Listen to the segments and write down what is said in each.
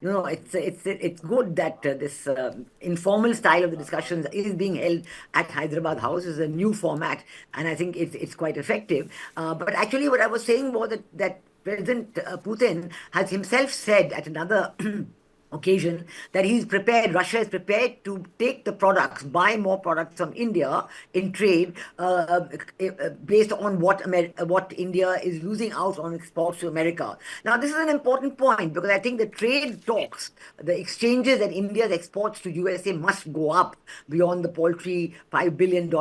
It's good that this informal style of the discussions is being held at Hyderabad House. Is a new format, and I think it's quite effective. But actually, what I was saying was that President Putin has himself said at another occasion that he's prepared, Russia is prepared to take the products, buy more products from India in trade based on what India is losing out on exports to America. Now, this is an important point because I think the trade talks, the exchanges that India's exports to USA must go up beyond the paltry $5 billion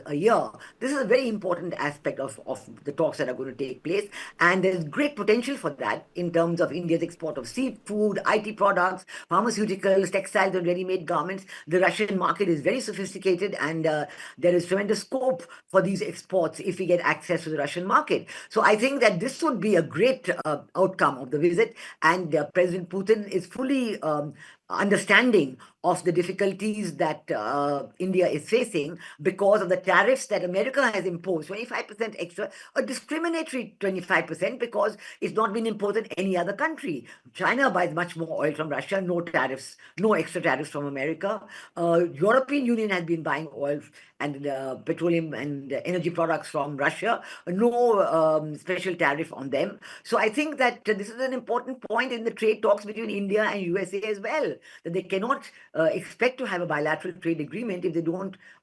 a year. This is a very important aspect of the talks that are going to take place. And there's great potential for that in terms of India's export of seafood, IT products, pharmaceuticals, textiles, and ready-made garments. The Russian market is very sophisticated, and there is tremendous scope for these exports if we get access to the Russian market. So I think that this would be a great outcome of the visit, and President Putin is fully understanding of the difficulties that India is facing because of the tariffs that America has imposed, 25% extra, a discriminatory 25% because it's not been imposed in any other country. China buys much more oil from Russia, no tariffs, no extra tariffs from America. European Union has been buying oil and petroleum and energy products from Russia, no special tariff on them. So I think that this is an important point in the trade talks between India and USA as well, that they cannot expect to have a bilateral trade agreement if they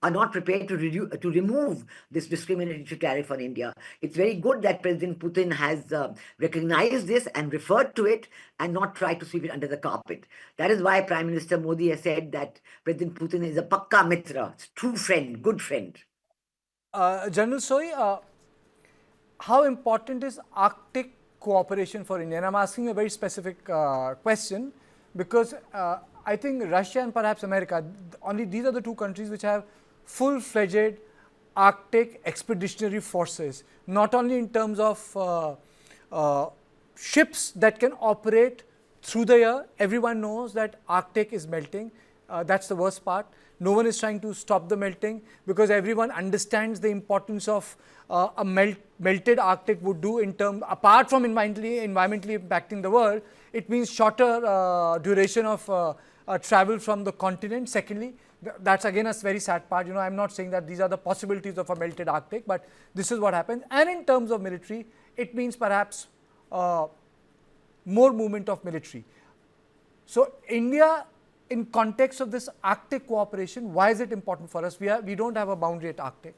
are not prepared to remove this discriminatory tariff on India. It's very good that President Putin has recognized this and referred to it and not tried to sweep it under the carpet. That is why Prime Minister Modi has said that President Putin is a pakka mitra, true friend, good friend. General Soy, how important is Arctic cooperation for India? And I'm asking a very specific question because I think Russia and perhaps America, only these are the two countries which have full-fledged Arctic expeditionary forces, not only in terms of ships that can operate through the year. Everyone knows that Arctic is melting. That's the worst part. No one is trying to stop the melting because everyone understands the importance of a melted Arctic would do in terms, apart from environmentally impacting the world, it means shorter duration of travel from the continent. Secondly, that's again a very sad part. I'm not saying that these are the possibilities of a melted Arctic, but this is what happens. And in terms of military, it means perhaps more movement of military. So India, in context of this Arctic cooperation, why is it important for us? We don't have a boundary at Arctic.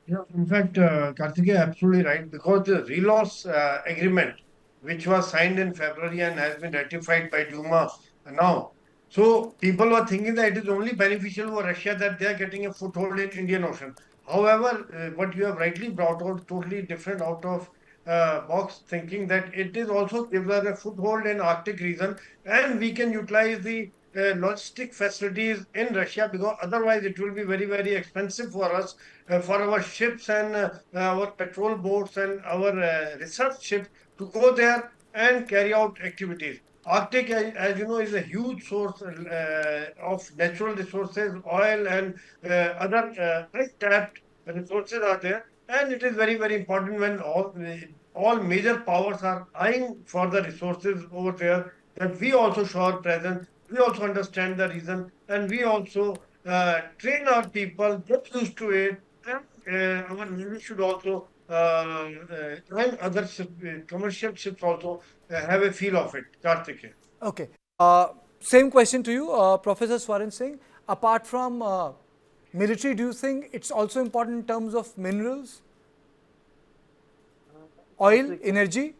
Yeah, in fact, Karthikeya, absolutely right, because the reloss agreement, which was signed in February and has been ratified by Duma now. So people were thinking that it is only beneficial for Russia that they are getting a foothold in Indian Ocean. However, what you have rightly brought out, totally different out of box thinking that it is also gives us a foothold in Arctic region, and we can utilize the logistic facilities in Russia, because otherwise it will be very, very expensive for us, for our ships and our patrol boats and our research ships to go there and carry out activities. Arctic, as you know, is a huge source of natural resources, oil and other untapped resources are there. And it is very, very important when all major powers are eyeing for the resources over there, that we also show our presence, we also understand the reason, and we also train our people, get used to it, and our Navy should also, and other commercial ships also have a feel of it. Karthikeya. Okay. Same question to you, Professor Swaran Singh. Apart from military, do you think it's also important in terms of minerals, oil, energy?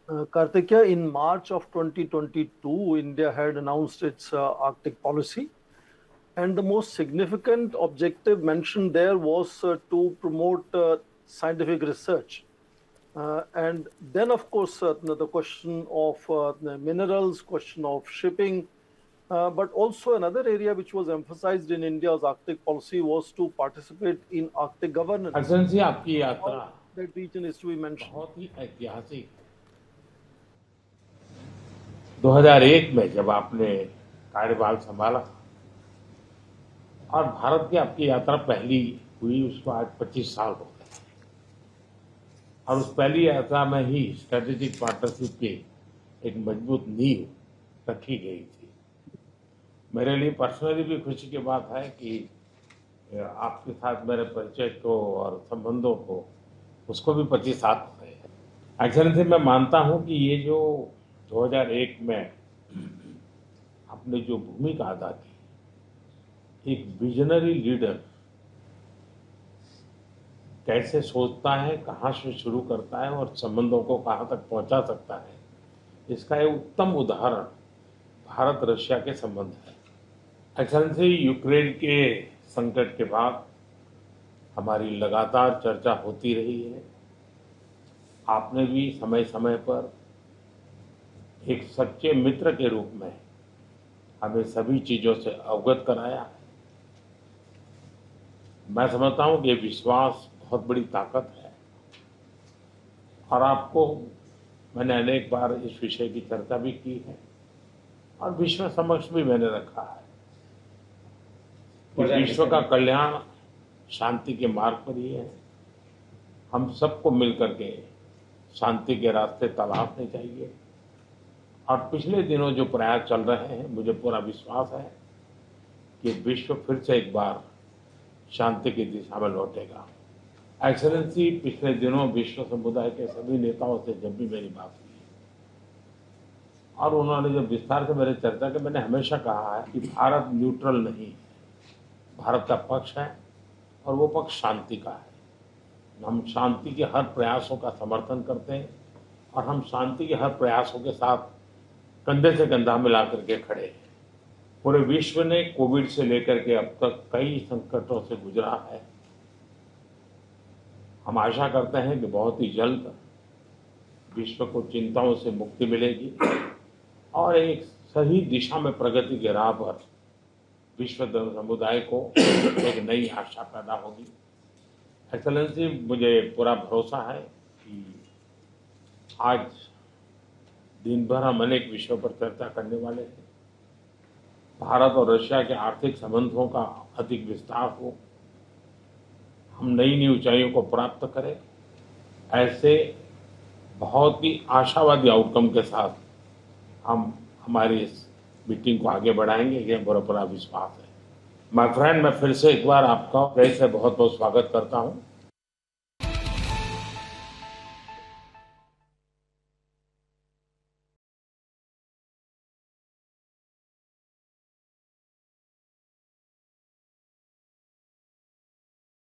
Karthikeya, in March of 2022, India had announced its Arctic policy. And the most significant objective mentioned there was to promote scientific research. And then, of course, the question of minerals, question of shipping, but also another area which was emphasized in India's Arctic policy was to participate in Arctic governance. That region is to be mentioned. बहुत ही ऐतिहासिक 2001 में जब आपने कार्यभार संभाला और भारत की आपकी यात्रा पहली हुई, उसको आज 25 साल हो गए और उस पहली यात्रा में ही स्ट्रेटेजिक पार्टनरशिप के एक मजबूत नींव रखी गई थी। मेरे लिए पर्सनली भी खुशी की बात है कि आपके साथ मेरे परिचय को और संबंधों को उसको भी 25 साल हो गए हैं। एक्सेलेंसी, मैं मानता हूं कि ये जो 2001 में आपने जो भूमिका अदा की, एक विजनरी लीडर कैसे सोचता है, कहाँ से शुरू करता है और संबंधों को कहाँ तक पहुंचा सकता है, इसका एक उत्तम उदाहरण भारत रशिया के संबंध है। एक्सेलेंसी, यूक्रेन के संकट के बाद हमारी लगातार चर्चा होती रही है। आपने भी समय समय पर एक सच्चे मित्र के रूप में हमें सभी चीजों से अवगत कराया है। मैं समझता हूं कि ये विश्वास बहुत बड़ी ताकत है और आपको मैंने अनेक बार इस विषय की चर्चा भी की है और विश्व समक्ष भी मैंने रखा है कि विश्व का कल्याण शांति के मार्ग पर ही है। हम सबको मिलकर के शांति के रास्ते तलाशने चाहिए और पिछले दिनों जो प्रयास चल रहे हैं, मुझे पूरा विश्वास है कि विश्व फिर से एक बार शांति की दिशा में लौटेगा। एक्सेलेंसी, पिछले दिनों विश्व समुदाय के सभी नेताओं से जब भी मेरी बात हुई और उन्होंने जब विस्तार से मेरे चर्चा की, मैंने हमेशा कहा है कि भारत न्यूट्रल नहीं है, भारत का पक्ष है और वो पक्ष शांति का है। हम शांति के हर प्रयासों का समर्थन करते हैं और हम शांति के हर प्रयासों के साथ कंधे से कंधा मिला करके खड़े हैं। पूरे विश्व ने कोविड से लेकर के अब तक कई संकटों से गुजरा है। हम आशा करते हैं कि बहुत ही जल्द विश्व को चिंताओं से मुक्ति मिलेगी और एक सही दिशा में प्रगति के राह पर विश्व समुदाय को एक नई आशा पैदा होगी। एक्सेलेंसी, मुझे पूरा भरोसा है कि आज दिन भर हम अनेक विषयों पर चर्चा करने वाले हैं। भारत और रशिया के आर्थिक संबंधों का अधिक विस्तार हो, हम नई नई ऊंचाइयों को प्राप्त करें, ऐसे बहुत ही आशावादी आउटकम के साथ हम हमारी इस मीटिंग को आगे बढ़ाएंगे, ये मेरा पूरा विश्वास है। माय फ्रेंड, मैं फिर से एक बार आपका फिर से बहुत बहुत स्वागत करता हूँ